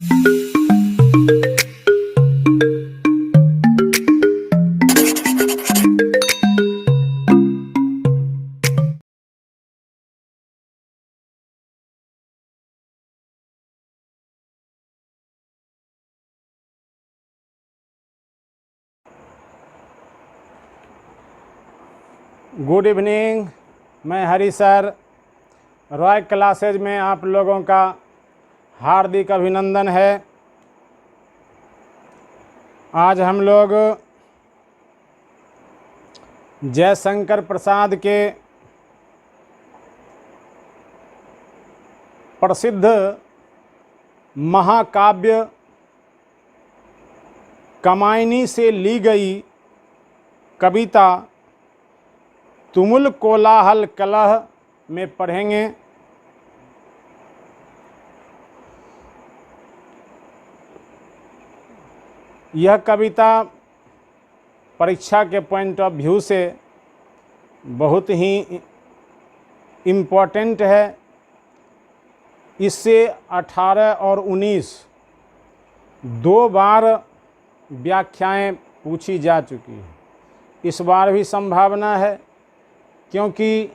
Good evening, मैं हरी sir. Roy classes में आप लोगों का हार्दिक अभिनंदन है। आज हम लोग जयशंकर प्रसाद के प्रसिद्ध महाकाव्य कामायनी से ली गई कविता तुमुल कोलाहल कलह में पढ़ेंगे। यह कविता परीक्षा के पॉइंट ऑफ व्यू से बहुत ही इम्पोर्टेंट है। इससे 18 और 19 दो बार व्याख्याएं पूछी जा चुकी हैं। इस बार भी संभावना है, क्योंकि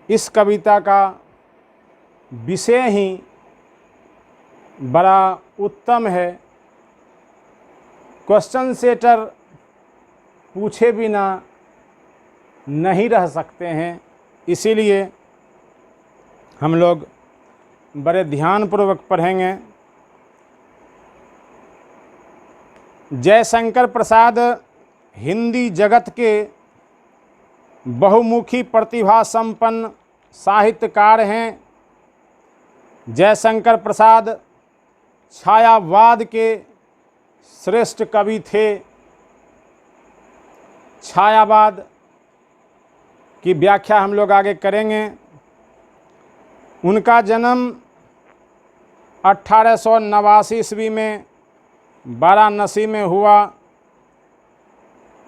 इस कविता का विषय ही बड़ा उत्तम है। क्वेश्चन सेटर पूछे बिना नहीं रह सकते हैं, इसीलिए हम लोग बड़े ध्यानपूर्वक पढ़ेंगे। जयशंकर प्रसाद हिंदी जगत के बहुमुखी प्रतिभा संपन्न साहित्यकार हैं। जयशंकर प्रसाद छायावाद के श्रेष्ठ कवि थे। छायावाद की व्याख्या हम लोग आगे करेंगे। उनका जन्म 1889 ईस्वी में वाराणसी में हुआ।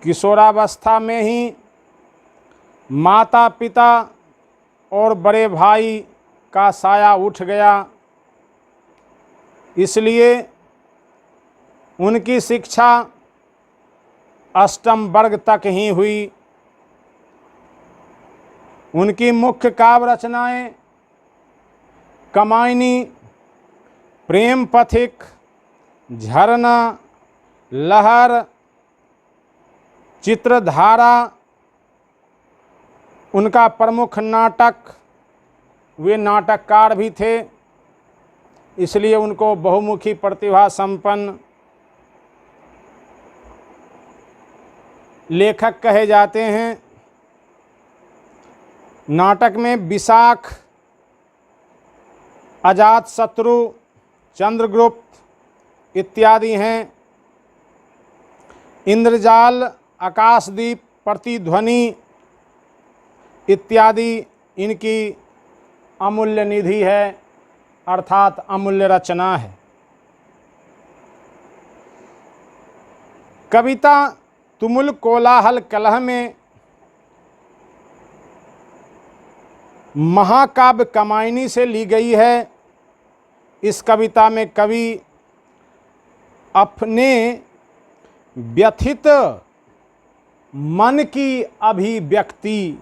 किशोरावस्था में ही माता पिता और बड़े भाई का साया उठ गया, इसलिए उनकी शिक्षा अष्टम वर्ग तक ही हुई। उनकी मुख्य काव्य रचनाएं कामायनी, प्रेम पथिक, झरना, लहर, चित्रधारा। उनका प्रमुख नाटक, वे नाटककार भी थे, इसलिए उनको बहुमुखी प्रतिभा संपन्न लेखक कहे जाते हैं। नाटक में विशाख, अजातशत्रु, चंद्रगुप्त इत्यादि हैं। इंद्रजाल, आकाशदीप, प्रतिध्वनि इत्यादि इनकी अमूल्य निधि है, अर्थात अमूल्य रचना है। कविता तुमुल कोलाहल कलह में महाकाव्य कामायनी से ली गई है। इस कविता में कवि अपने व्यथित मन की अभिव्यक्ति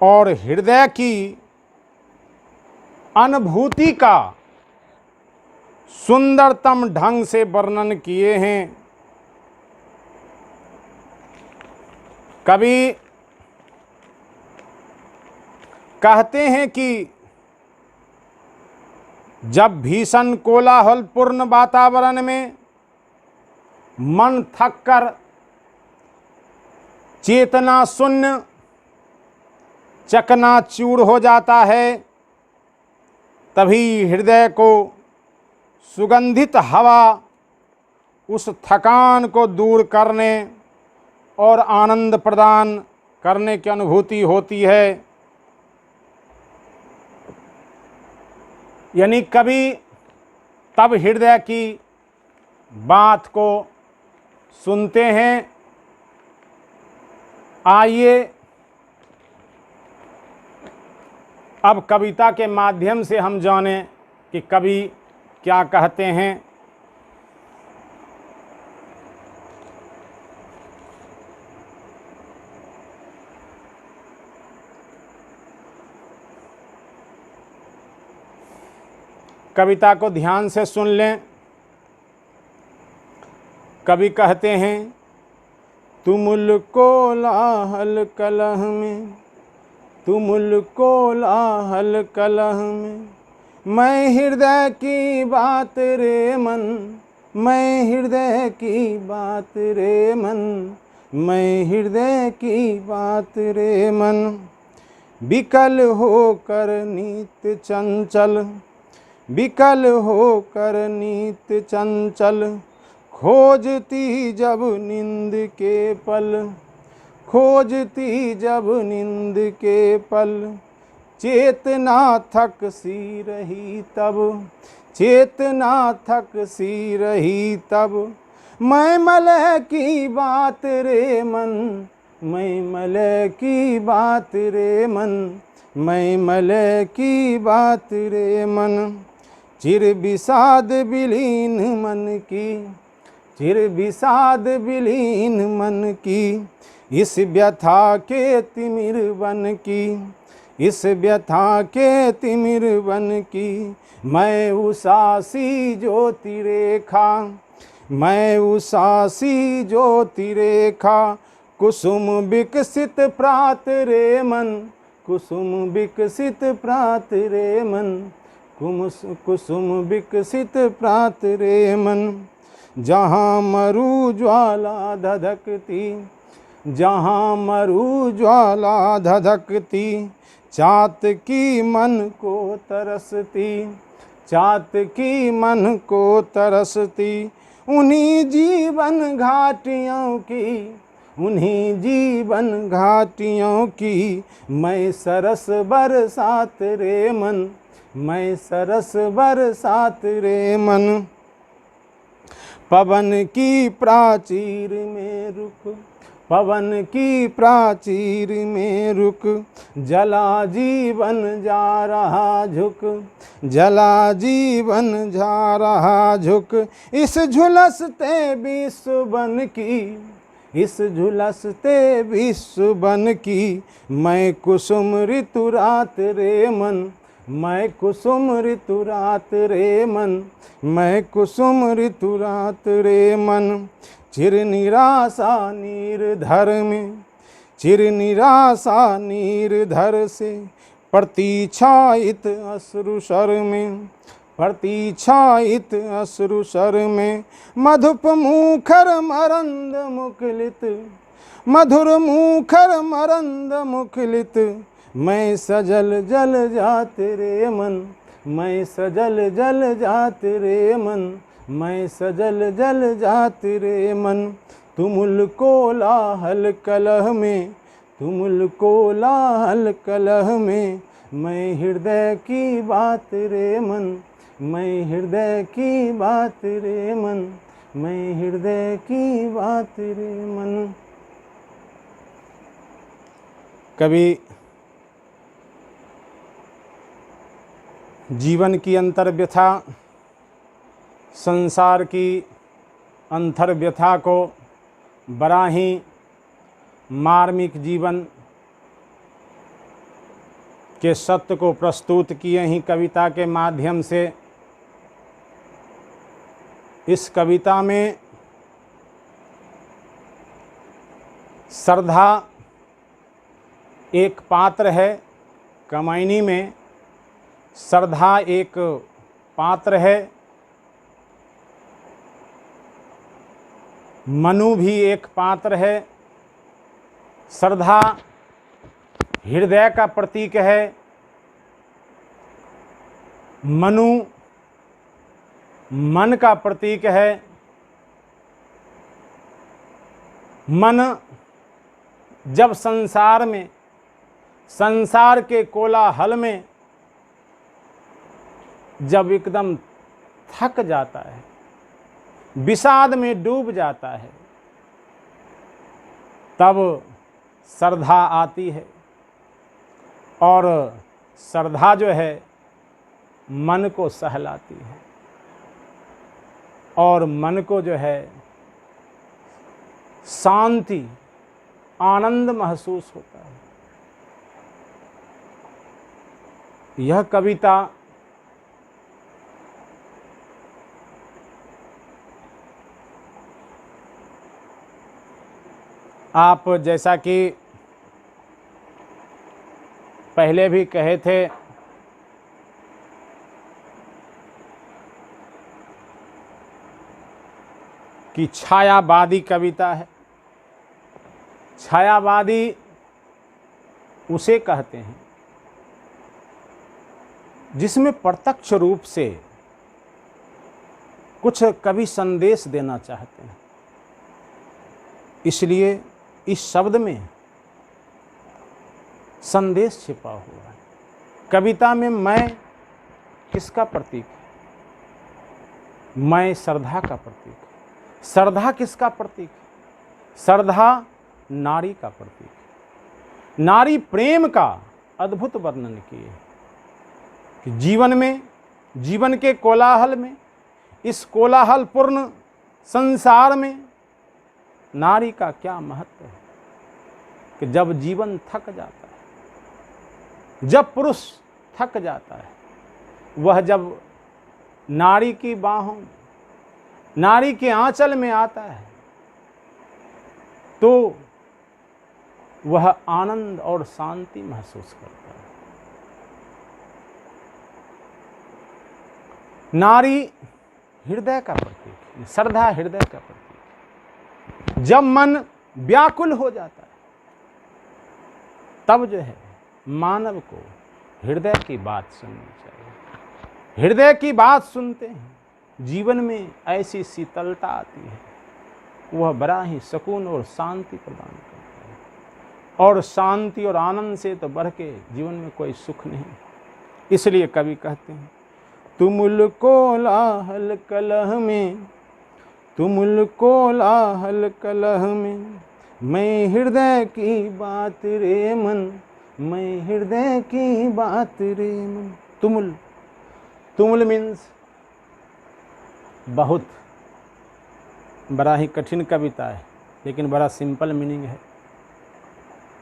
और हृदय की अनुभूति का सुंदरतम ढंग से वर्णन किए हैं। कवि कहते हैं कि जब भीषण कोलाहलपूर्ण वातावरण में मन थक कर चेतना शून्य चकनाचूर हो जाता है, तभी हृदय को सुगंधित हवा उस थकान को दूर करने और आनंद प्रदान करने की अनुभूति होती है। यानी कवि तब हृदय की बात को सुनते हैं। आइए अब कविता के माध्यम से हम जानें कि कवि क्या कहते हैं? कविता को ध्यान से सुन लें। कवि कहते हैं, तुमुल कोलाहल कलह में, तुमुल कोलाहल कलह में, मैं हृदय की बात रे मन, मैं हृदय की बात रे मन, मैं हृदय की बात रे मन। विकल होकर नीत चंचल, विकल होकर नीत चंचल, खोजती जब नींद के पल, खोजती जब नींद के पल, चेतना थक सी रही तब, चेतना थक सी रही तब, मैं मलय की बात रे मन, मैं मलय की बात रे मन, मैं मलय की बात रे मन। चिर विषाद विलीन मन की, चिर विषाद विलीन मन की, इस व्यथा के तिमिर बन की, इस व्यथा के तिमिर बन की, मैं उषासी ज्योति रेखा, मैं उषासी ज्योति रेखा, कुसुम विकसित प्रात रे मन, कुसुम विकसित प्रात रे मन, कुसुम विकसित प्रात रे मन। जहाँ मरु ज्वाला धधकती, जहाँ मरु ज्वाला धधकती, चात की मन को तरसती, चात की मन को तरसती, उन्हीं जीवन घाटियों की, उन्हीं जीवन घाटियों की, मैं सरस बरसात रे मन, मैं सरस बरसात रे मन। पवन की प्राचीर में रुक, पवन की प्राचीर में रुक, जला जीवन जा रहा झुक, जला जीवन जा रहा झुक, इस झुलसते विश्व बन की, इस झुलसते विश्व बन की, मैं कुसुम ऋतु रात रे मन, मैं कुसुम ऋतु रात रे मन, मैं कुसुम ऋतु रात रे मन। चिर निराशा निर्धर में, चिर निराशा निर्धर से, प्रतीक्षायित अश्रुसर में, प्रतीक्षायित अश्रुसर में, मधुप मुखर मरंद मुखलित, मधुर मुखर मरंद मुखलित, मैं सजल जल जात रे मन, मैं सजल जल जात रे मन, मैं सजल जल जात रे मन। तुमुल कोलाहल कलह में, तुमुल कोलाहल कलह में, मैं हृदय की बात रे मन, मैं हृदय की बात रे मन, मैं हृदय की बात रे मन। कभी जीवन की अंतर व्यथा, संसार की अंतर व्यथा को बड़ा ही मार्मिक जीवन के सत्य को प्रस्तुत किए ही कविता के माध्यम से। इस कविता में श्रद्धा एक पात्र है, कमायनी में श्रद्धा एक पात्र है, मनु भी एक पात्र है। श्रद्धा हृदय का प्रतीक है, मनु मन का प्रतीक है। मन जब संसार में, संसार के कोलाहल में जब एकदम थक जाता है, विषाद में डूब जाता है, तब श्रद्धा आती है और श्रद्धा जो है मन को सहलाती है, और मन को जो है शांति, आनंद महसूस होता है। यह कविता आप जैसा कि पहले भी कहे थे कि छायावादी कविता है। छायावादी उसे कहते हैं जिसमें प्रत्यक्ष रूप से कुछ कवि संदेश देना चाहते हैं, इसलिए इस शब्द में संदेश छिपा हुआ है। कविता में मैं किसका प्रतीक है? मैं श्रद्धा का प्रतीक है। श्रद्धा किसका प्रतीक है? श्रद्धा नारी का प्रतीक है। नारी प्रेम का अद्भुत वर्णन किए कि जीवन में, जीवन के कोलाहल में, इस कोलाहलपूर्ण संसार में नारी का क्या महत्व है कि जब जीवन थक जाता है, जब पुरुष थक जाता है, वह जब नारी की बाहों, नारी के आंचल में आता है तो वह आनंद और शांति महसूस करता है। नारी हृदय का प्रतीक, श्रद्धा हृदय का प्रतीक। जब मन व्याकुल हो जाता है तब जो है मानव को हृदय की बात सुननी चाहिए। हृदय की बात सुनते हैं, जीवन में ऐसी शीतलता आती है, वह बड़ा ही सुकून और शांति प्रदान करता है। और शांति और आनंद से तो बढ़ के जीवन में कोई सुख नहीं। इसलिए कवि कहते हैं, तुमुल कोलाहल कलह में, तुमुल कोलाहल कलह में, मैं हृदय की बात रे मन, मैं हृदय की बात रे मन। तुमुल, तुमुल मीन्स बहुत, बड़ा ही कठिन कविता है लेकिन बड़ा सिंपल मीनिंग है,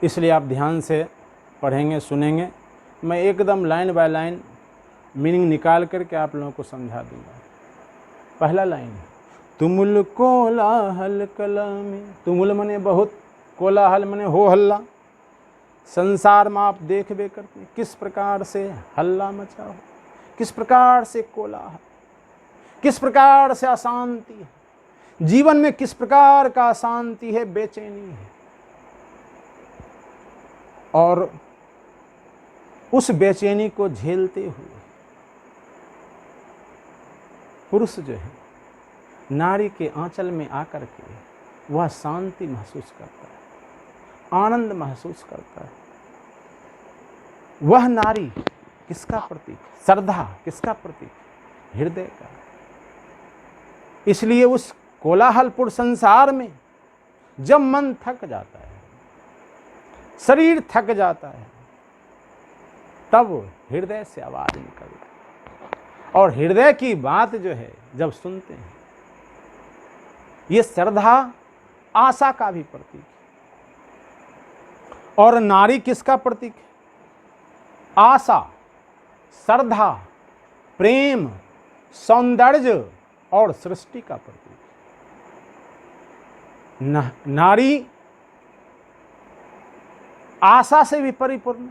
इसलिए आप ध्यान से पढ़ेंगे, सुनेंगे। मैं एकदम लाइन बाय लाइन मीनिंग निकाल करके आप लोगों को समझा दूंगा। पहला लाइन, तुमुल कोलाहल कलह में। तुमुल मने बहुत, कोलाहल मने हो हल्ला। संसार में आप देख बे करते किस प्रकार से हल्ला मचा हो, किस प्रकार से कोलाहल, किस प्रकार से अशांति है जीवन में, किस प्रकार का अशांति है, बेचैनी है। और उस बेचैनी को झेलते हुए पुरुष जो है नारी के आंचल में आकर के वह शांति महसूस करता है, आनंद महसूस करता है। वह नारी किसका प्रतीक? श्रद्धा किसका प्रतीक? हृदय का। इसलिए उस कोलाहलपूर्ण संसार में जब मन थक जाता है, शरीर थक जाता है, तब हृदय से आवाज निकलती है। और हृदय की बात जो है जब सुनते हैं, ये श्रद्धा आशा का भी प्रतीक है। और नारी किसका प्रतीक है? आशा, श्रद्धा, प्रेम, सौंदर्य और सृष्टि का प्रतीक। नारी आशा से भी परिपूर्ण,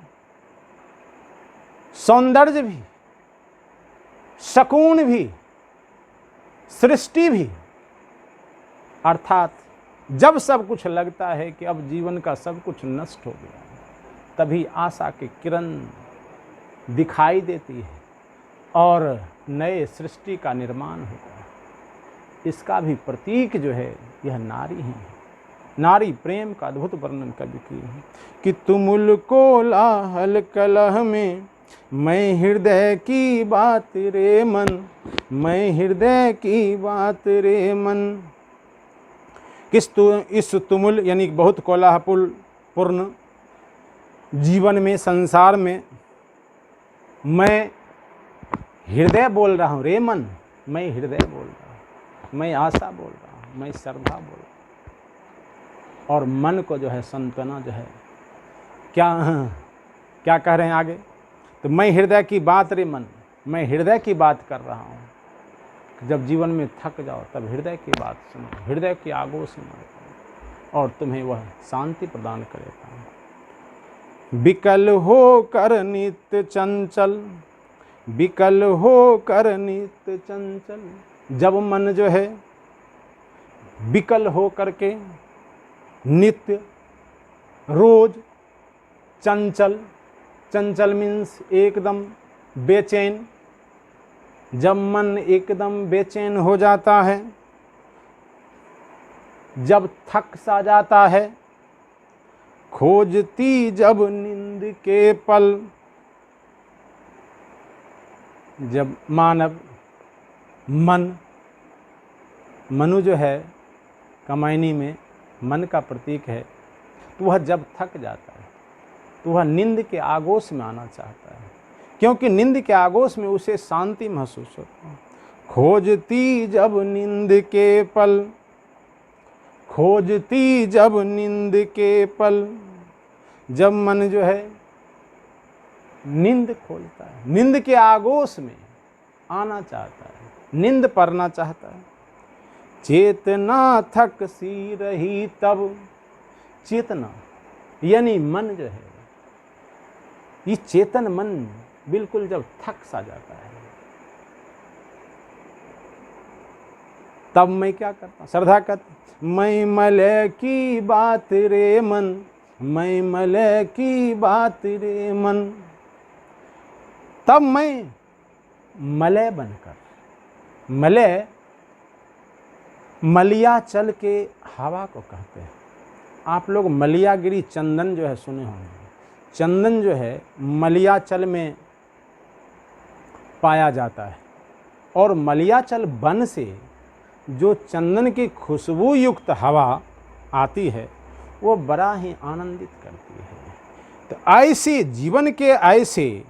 सौंदर्य भी, सुकून भी, सृष्टि भी। अर्थात जब सब कुछ लगता है कि अब जीवन का सब कुछ नष्ट हो गया, तभी आशा की किरण दिखाई देती है और नए सृष्टि का निर्माण होता है। इसका भी प्रतीक जो है यह नारी ही है। नारी प्रेम का अद्भुत वर्णन कवि की है कि तुमुल कोलाहल कलह में, मैं हृदय की बात रे मन, मैं हृदय की बात रे मन। इस तुमुल यानी बहुत कोलाहलपूर्ण जीवन में, संसार में मैं हृदय बोल रहा हूँ रे मन, मैं हृदय बोल रहा हूँ। मैं आशा बोल रहा हूँ, मैं श्रद्धा बोल रहा हूँ। और मन को जो है सांत्वना जो है, क्या क्या कह रहे हैं आगे, तो मैं हृदय की बात रे मन, मैं हृदय की बात कर रहा हूँ। जब जीवन में थक जाओ तब हृदय की बात सुनो, हृदय की आगोश में और तुम्हें वह शांति प्रदान करेगा। विकल हो कर नित्य चंचल, विकल हो कर नित्य चंचल। जब मन जो है विकल हो करके नित्य रोज चंचल, चंचल मीन्स एकदम बेचैन, जब मन एकदम बेचैन हो जाता है, जब थक सा जाता है, खोजती जब नींद के पल। जब मानव मनु जो है कमायनी में मन का प्रतीक है, तो वह जब थक जाता है तो वह नींद के आगोश में आना चाहता है, क्योंकि नींद के आगोश में उसे शांति महसूस होती है। खोजती जब नींद के पल, खोजती जब नींद के पल। जब मन जो है नींद खोलता है, नींद के आगोश में आना चाहता है, नींद पड़ना चाहता है। चेतना थक सी रही तब, चेतना यानी मन जो है, ये चेतन मन बिल्कुल जब थक सा जाता है, तब मैं क्या करता हूँ, श्रद्धा कहती, मैं मलय की बात रे मन, मैं मलय की बात रे मन। तब मैं मलय बनकर, मलय मलियाचल के हवा को कहते हैं। आप लोग मलियागिरी चंदन जो है सुने होंगे, चंदन जो है मलियाचल में पाया जाता है, और मलियाचल वन से जो चंदन की खुशबू युक्त हवा आती है वो बड़ा ही आनंदित करती है। तो ऐसे जीवन के ऐसे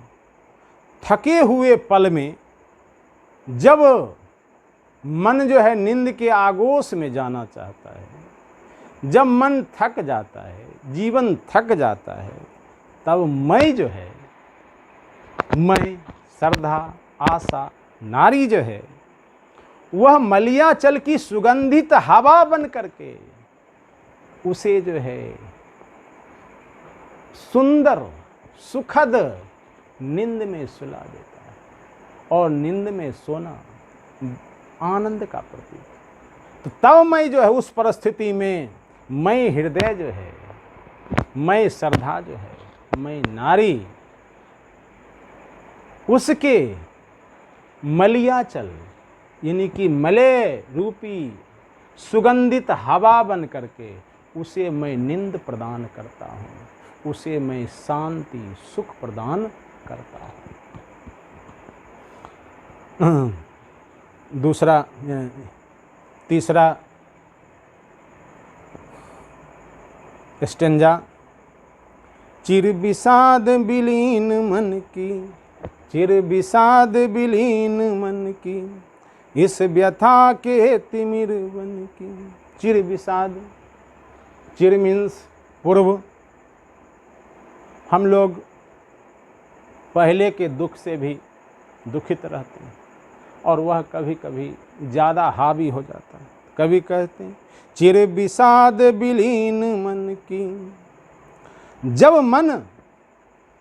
थके हुए पल में जब मन जो है नींद के आगोश में जाना चाहता है, जब मन थक जाता है, जीवन थक जाता है, तब मैं जो है, मैं श्रद्धा आशा नारी जो है, वह मलियाचल की सुगंधित हवा बन करके उसे जो है सुंदर सुखद नींद में सुला देता है। और नींद में सोना आनंद का प्रतीक। तो तब मैं जो है उस परिस्थिति में, मैं हृदय जो है, मैं श्रद्धा जो है, मैं नारी, उसके मलियाचल यानी कि मलय रूपी सुगंधित हवा बन करके उसे मैं नींद प्रदान करता हूँ, उसे मैं शांति सुख प्रदान करता हूँ। दूसरा तीसरा स्टेंजा, चिर विषाद विलीन मन की, चिर विषाद विलीन मन की, इस व्यथा के तिमिर बन की। चिर विषाद, चिर मीन्स पूर्व। हम लोग पहले के दुख से भी दुखित रहते हैं और वह कभी कभी ज़्यादा हावी हो जाता है। कभी कहते हैं चिर विषाद विलीन मन की। जब मन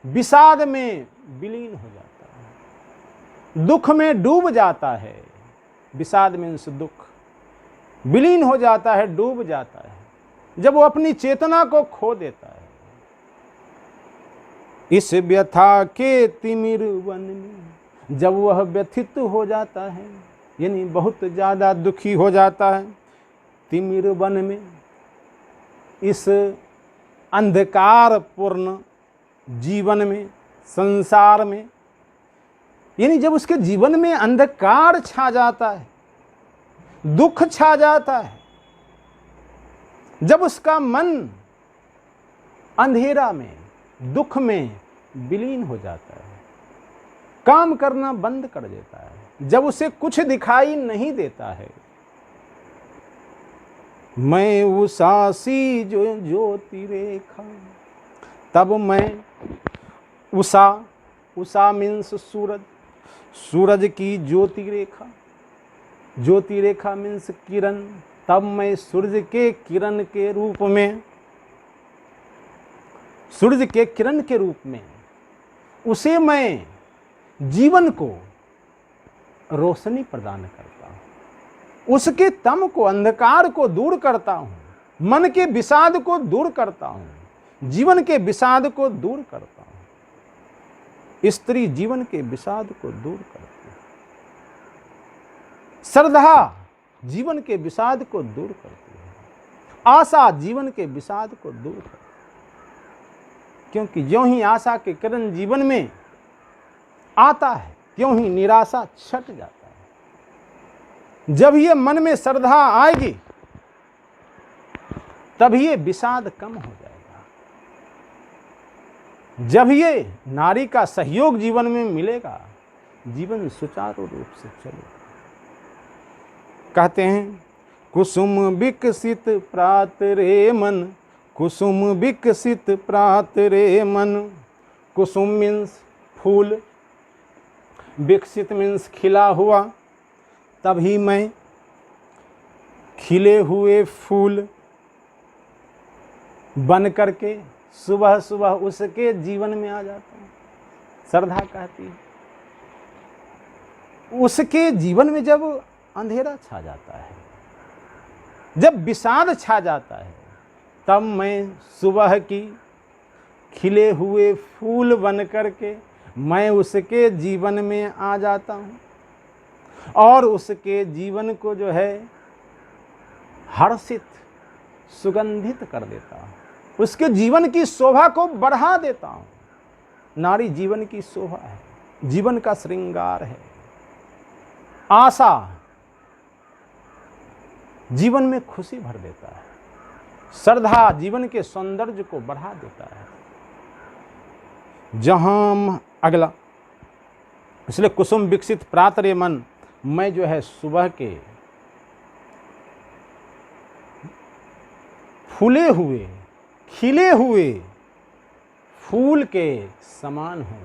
विषाद में विलीन हो जाता है, दुख में डूब जाता है, विषाद मीन्स दुख, विलीन हो जाता है, डूब जाता है, जब वो अपनी चेतना को खो देता है, इस व्यथा के तिमिर वन में, जब वह व्यथित हो जाता है यानी बहुत ज़्यादा दुखी हो जाता है, तिमिर वन में, इस अंधकारपूर्ण जीवन में, संसार में, यानी जब उसके जीवन में अंधकार छा जाता है, दुख छा जाता है, जब उसका मन अंधेरा में, दुख में विलीन हो जाता है, काम करना बंद कर देता है, जब उसे कुछ दिखाई नहीं देता है, मैं उषासी जो ज्योति रेखा, तब मैं उषा, उषा मीन्स सूरज, सूरज की ज्योति रेखा, ज्योति रेखा मीन्स किरण, तब मैं सूरज के किरण के रूप में, सूरज के किरण के रूप में उसे मैं जीवन को रोशनी प्रदान करता हूँ, उसके तम को, अंधकार को दूर करता हूँ, मन के विषाद को दूर करता हूँ, जीवन के विषाद को दूर करता हूँ। स्त्री जीवन के विषाद को दूर करती है, श्रद्धा जीवन के विषाद को दूर करती है, आशा जीवन के विषाद को दूर करती है। क्योंकि ज्यों ही आशा के किरण जीवन में आता है त्यों ही निराशा छट जाता है। जब ये मन में श्रद्धा आएगी तब ये विषाद कम हो जाएगा। जब ये नारी का सहयोग जीवन में मिलेगा, जीवन सुचारू रूप से चलेगा। कहते हैं कुसुम विकसित प्रात रे मन, कुसुम विकसित प्रात रे मन। कुसुम मीन्स फूल, विकसित मीन्स खिला हुआ, तभी मैं खिले हुए फूल बन करके सुबह सुबह उसके जीवन में आ जाता हूँ। श्रद्धा कहती है उसके जीवन में जब अंधेरा छा जाता है, जब विषाद छा जाता है, तब मैं सुबह की खिले हुए फूल बन करके मैं उसके जीवन में आ जाता हूँ और उसके जीवन को जो है हर्षित, सुगंधित कर देता हूँ, उसके जीवन की शोभा को बढ़ा देता हूँ। नारी जीवन की शोभा है, जीवन का श्रृंगार है। आशा जीवन में खुशी भर देता है, श्रद्धा जीवन के सौंदर्य को बढ़ा देता है। जहां अगला, इसलिए कुसुम विकसित प्रात रे मन, मैं जो है सुबह के फूले हुए, खिले हुए फूल के समान हूँ।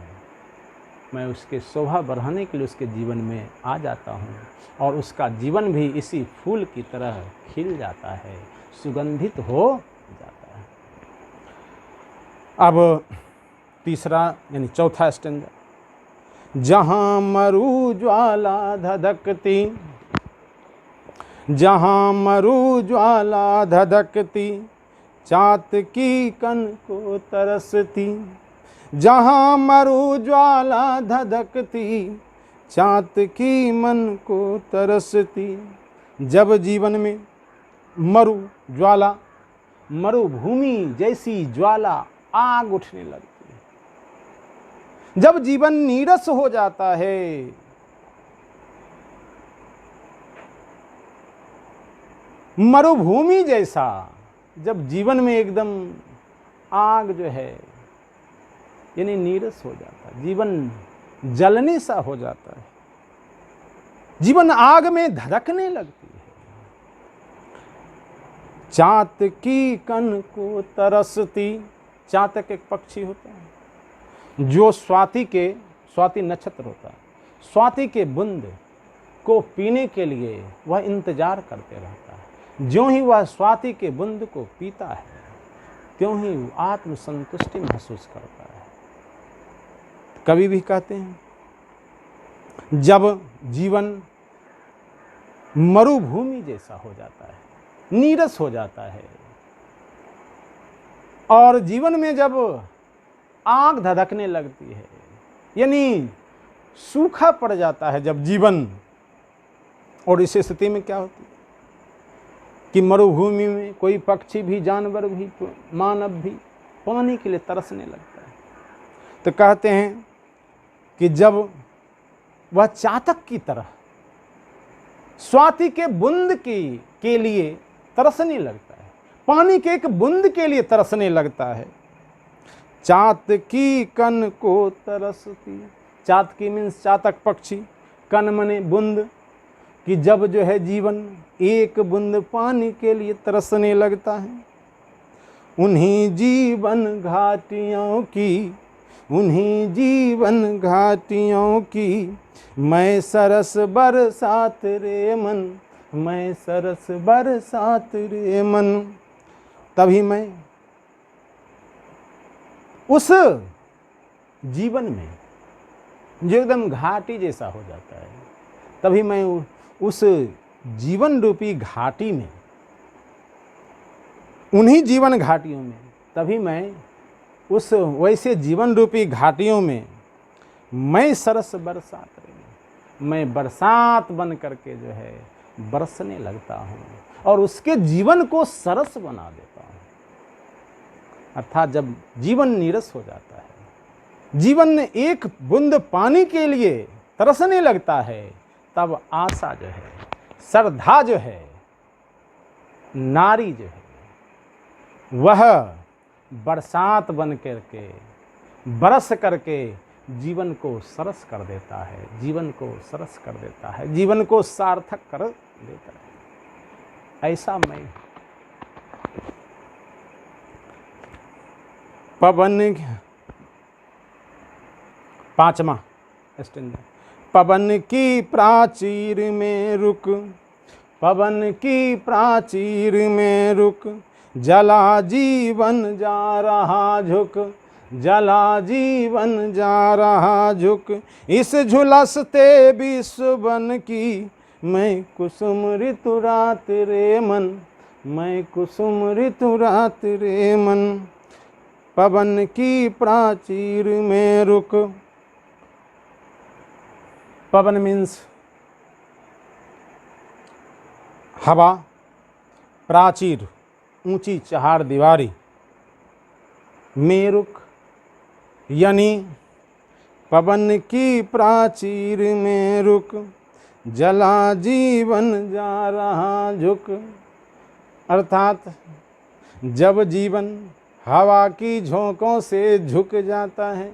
मैं उसके शोभा बढ़ाने के लिए उसके जीवन में आ जाता हूँ और उसका जीवन भी इसी फूल की तरह खिल जाता है, सुगंधित हो जाता है। अब तीसरा यानी चौथा स्टैंजा, जहाँ मरु ज्वाला धधकती, जहाँ मरु ज्वाला धधकती, चातकी कन को तरसती। जहाँ मरु ज्वाला धधकती, चातकी मन को तरसती। जब जीवन में मरु ज्वाला, मरुभूमि जैसी ज्वाला आग उठने लगती है, जब जीवन नीरस हो जाता है, मरुभूमि जैसा जब जीवन में एकदम आग जो है यानी नीरस हो जाता है, जीवन जलने सा हो जाता है, जीवन आग में धधकने लगती है। चातकी कन को तरसती, चातक एक पक्षी होता है जो स्वाति नक्षत्र होता है, स्वाति के बूंद को पीने के लिए वह इंतजार करते रहता है। ज्यों ही वह स्वाति के बूंद को पीता है त्यों ही आत्मसंतुष्टि महसूस करता है। कवि भी कहते हैं जब जीवन मरुभूमि जैसा हो जाता है, नीरस हो जाता है और जीवन में जब आग धधकने लगती है यानी सूखा पड़ जाता है जब जीवन, और इस स्थिति में क्या होती है कि मरुभूमि में कोई पक्षी भी, जानवर भी, मानव भी पानी के लिए तरसने लगता है। तो कहते हैं कि जब वह चातक की तरह स्वाति के बूंद के लिए तरसने लगता है, पानी के एक बूंद के लिए तरसने लगता है। चातकी कन को तरसती, चातकी मीन्स चातक पक्षी, कन मने बूंद, कि जब जो है जीवन एक बूंद पानी के लिए तरसने लगता है, उन्हीं जीवन घाटियों की, उन्हीं जीवन घाटियों की मैं सरस बरसात रे मन, मैं सरस बरसात रे मन। तभी मैं उस जीवन में जो एकदम घाटी जैसा हो जाता है, तभी मैं उस जीवन रूपी घाटी में, उन्हीं जीवन घाटियों में, तभी मैं उस वैसे जीवन रूपी घाटियों में मैं सरस बरसात रे, मैं बरसात बन करके जो है बरसने लगता हूँ और उसके जीवन को सरस बना देता हूँ। अर्थात जब जीवन नीरस हो जाता है, जीवन एक बूंद पानी के लिए तरसने लगता है, तब आशा जो है, श्रद्धा जो है, नारी जो है, वह बरसात बन करके बरस करके जीवन को सरस कर देता है, जीवन को सरस कर देता है, जीवन को सार्थक कर देता है। ऐसा मैं पवन, पांचवा स्टैंजा, पवन की प्राचीर में रुक, पवन की प्राचीर में रुक, जला जीवन जा रहा झुक, जला जीवन जा रहा झुक, इस झुलसते विश्व बन की मैं कुसुम ऋतु रात रे मन, मैं कुसुम ऋतु रात रे मन। पवन की प्राचीर में रुक, पवन मीन्स हवा, प्राचीर ऊंची चहार दीवारी, में रुक यानी पवन की प्राचीर में रुक, जला जीवन जा रहा झुक। अर्थात जब जीवन हवा की झोंकों से झुक जाता है,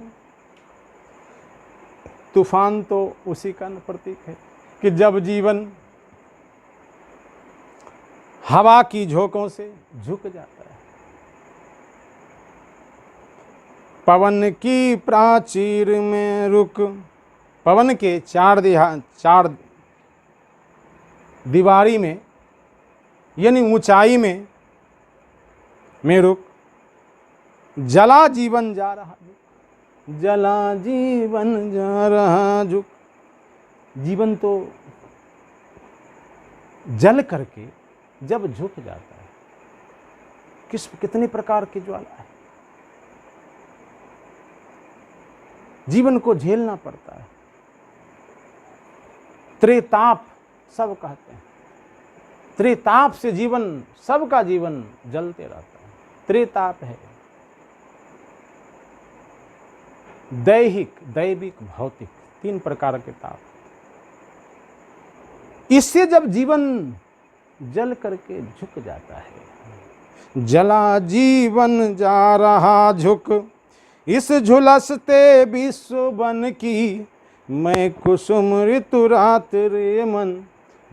तूफान तो उसी का प्रतीक है कि जब जीवन हवा की झोंकों से झुक जाता है। पवन की प्राचीर में रुक, पवन के चार दीवारी में यानी ऊंचाई में रुक, जला जीवन जा रहा झुक, जला जीवन जा रहा झुक। जीवन तो जल करके जब झुक जाता है, कितने प्रकार की ज्वाला है, जीवन को झेलना पड़ता है। त्रिताप सब कहते हैं, त्रिताप से जीवन, सबका जीवन जलते रहता है। त्रिताप है दैहिक, दैविक, भौतिक, तीन प्रकार के ताप। इससे जब जीवन जल करके झुक जाता है, जला जीवन जा रहा झुक, इस झुलसते विश्व बन की मैं कुसुम ऋतु रात रे मन,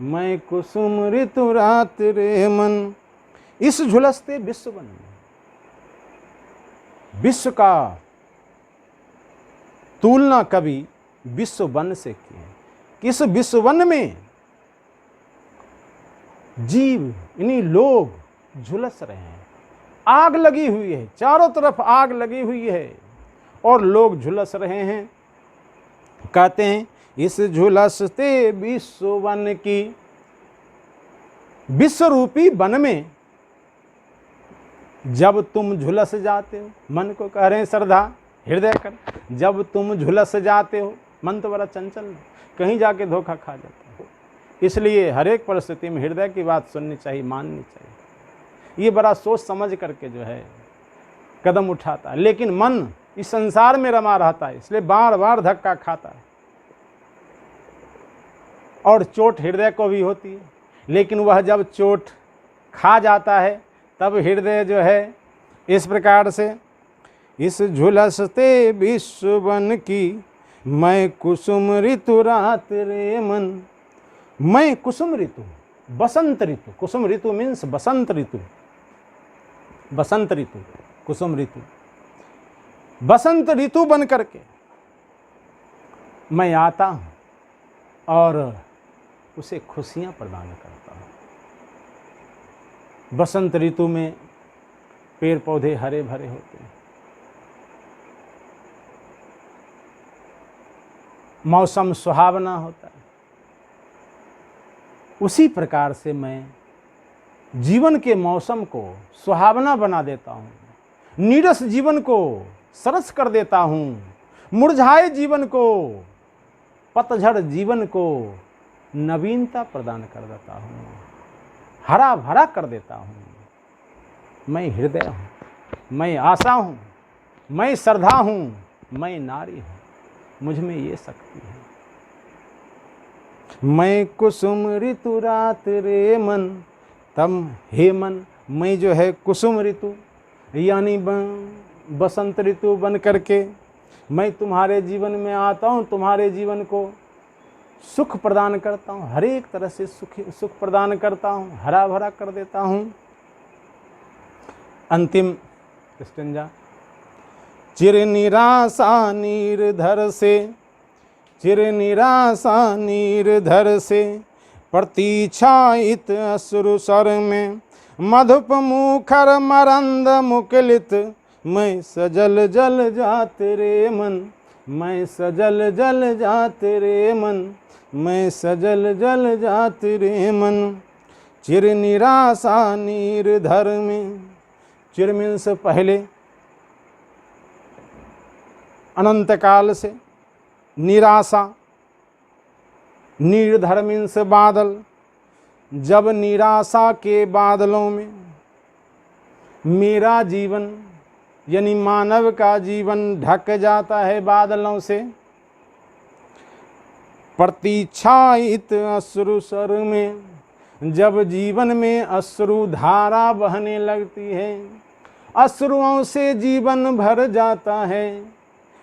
मैं कुसुम ऋतु रात रे मन। इस झुलसते विश्व बन में, विश्व का तुलना कभी विश्व वन से की है कि इस विश्व वन में जीव यानी लोग झुलस रहे हैं। आग लगी हुई है, चारों तरफ आग लगी हुई है और लोग झुलस रहे हैं। कहते हैं इस झुलसते विश्व वन की, विश्व रूपी वन में जब तुम झुलस जाते हो, मन को कह रहे हैं श्रद्धा हृदय कर, जब तुम झुलस जाते हो, मन तो बड़ा चंचल, कहीं जाके धोखा खा जाता हो। इसलिए हर एक परिस्थिति में हृदय की बात सुननी चाहिए, माननी चाहिए। ये बड़ा सोच समझ करके जो है कदम उठाता है, लेकिन मन इस संसार में रमा रहता है, इसलिए बार बार धक्का खाता है और चोट हृदय को भी होती है। लेकिन वह जब चोट खा जाता है तब हृदय जो है इस प्रकार से, इस झुलसते विश्व वन की मैं कुसुम ऋतु रात रे मन, मैं कुसुम ऋतु, बसंत ऋतु, कुसुम ऋतु मीन्स बसंत ऋतु, बसंत ऋतु, कुसुम ऋतु, बसंत ऋतु बन करके मैं आता हूँ और उसे खुशियाँ प्रदान करता हूँ। बसंत ऋतु में पेड़ पौधे हरे भरे होते हैं, मौसम सुहावना होता है। उसी प्रकार से मैं जीवन के मौसम को सुहावना बना देता हूँ, नीरस जीवन को सरस कर देता हूँ, मुरझाए जीवन को, पतझड़ जीवन को नवीनता प्रदान कर देता हूँ, हरा भरा कर देता हूँ। मैं हृदय हूँ, मैं आशा हूँ, मैं श्रद्धा हूँ, मैं नारी हूँ, मुझ में ये शक्ति है। मैं कुसुम ऋतु रात रे मन, तम हे मन, मैं जो है कुसुम ऋतु यानी बसंत ऋतु बन करके मैं तुम्हारे जीवन में आता हूँ, तुम्हारे जीवन को सुख प्रदान करता हूँ, हर एक तरह से सुख प्रदान करता हूँ, हरा भरा कर देता हूँ। अंतिम स्टेंजा, चिर निराशा निर्धर से, चिर निराशा निर्धर से प्रतीक्षायित अश्रु सर में, मधुप मुखर मरंद मुकुलित, मैं सजल जल जात रे मन, मैं सजल जल जात रे मन, मैं सजल जल जात रे मन। चिर निराशा निर्धर में, चिर मीन्स पहले, अनंत काल से, निराशा, निर्धर मीन्स बादल, जब निराशा के बादलों में मेरा जीवन यानी मानव का जीवन ढक जाता है बादलों से, प्रतीक्षायित अश्रु सर में, जब जीवन में अश्रु धारा बहने लगती है, अश्रुओं से जीवन भर जाता है,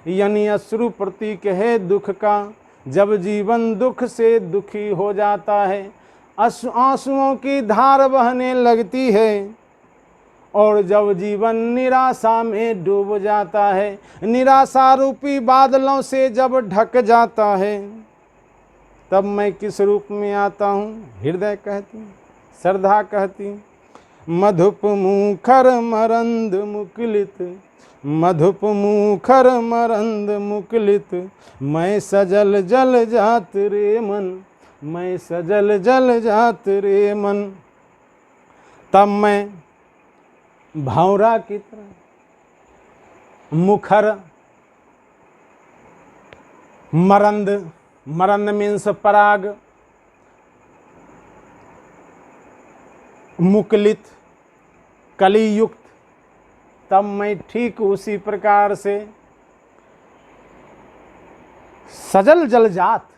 यानी अश्रु प्रतीक है दुख का। जब जीवन दुख से दुखी हो जाता है, आंसुओं की धार बहने लगती है, और जब जीवन निराशा में डूब जाता है, निराशा रूपी बादलों से जब ढक जाता है, तब मैं किस रूप में आता हूँ? हृदय कहती, श्रद्धा कहती, मधुप मुखर मरंद मुकुलित, मधुप मुखर मरंद मुकुलित, मैं सजल जल जात रे मन, मैं सजल जल जात रे मन। तब मैं भौरा की तरह, मुखर, मरंद, मरंद मीन्स पराग, मुकुलित कली युक्त, तब मैं ठीक उसी प्रकार से सजल जल जात,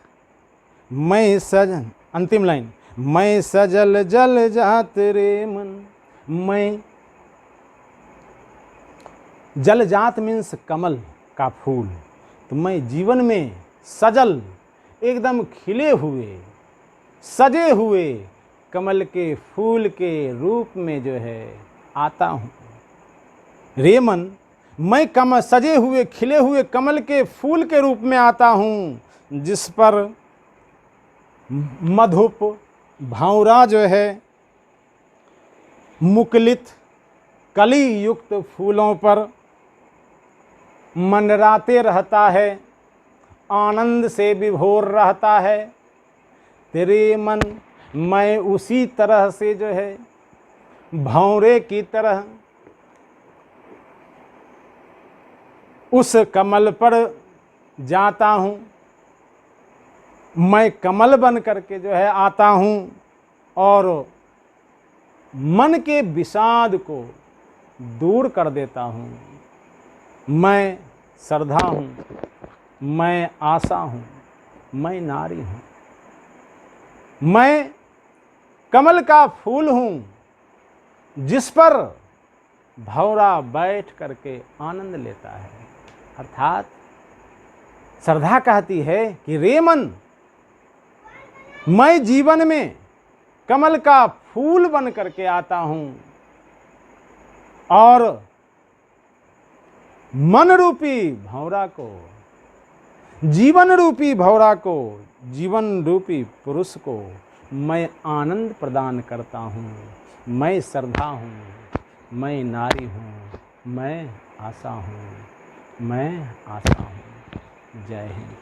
मैं सजन, अंतिम लाइन, मैं सजल जल जात रे मन, मैं जल जात मीन्स कमल का फूल, तो मैं जीवन में सजल, एकदम खिले हुए, सजे हुए कमल के फूल के रूप में जो है आता हूँ रे मन। मैं सजे हुए खिले हुए कमल के फूल के रूप में आता हूँ, जिस पर मधुप भौरा जो है मुकुलित कली युक्त फूलों पर मंडराते रहता है, आनंद से विभोर रहता है। तेरे मन, मैं उसी तरह से जो है भौरे की तरह उस कमल पर जाता हूँ, मैं कमल बन करके जो है आता हूँ और मन के विषाद को दूर कर देता हूँ। मैं श्रद्धा हूँ, मैं आशा हूँ, मैं नारी हूँ, मैं कमल का फूल हूँ, जिस पर भौरा बैठ करके आनंद लेता है। अर्थात श्रद्धा कहती है कि रे मन, मैं जीवन में कमल का फूल बन करके आता हूं और मन रूपी भंवरा को, जीवन रूपी भंवरा को, जीवन रूपी पुरुष को मैं आनंद प्रदान करता हूं। मैं श्रद्धा हूं, मैं नारी हूं, मैं आशा हूं, मैं आशा हूं। जय हिंद।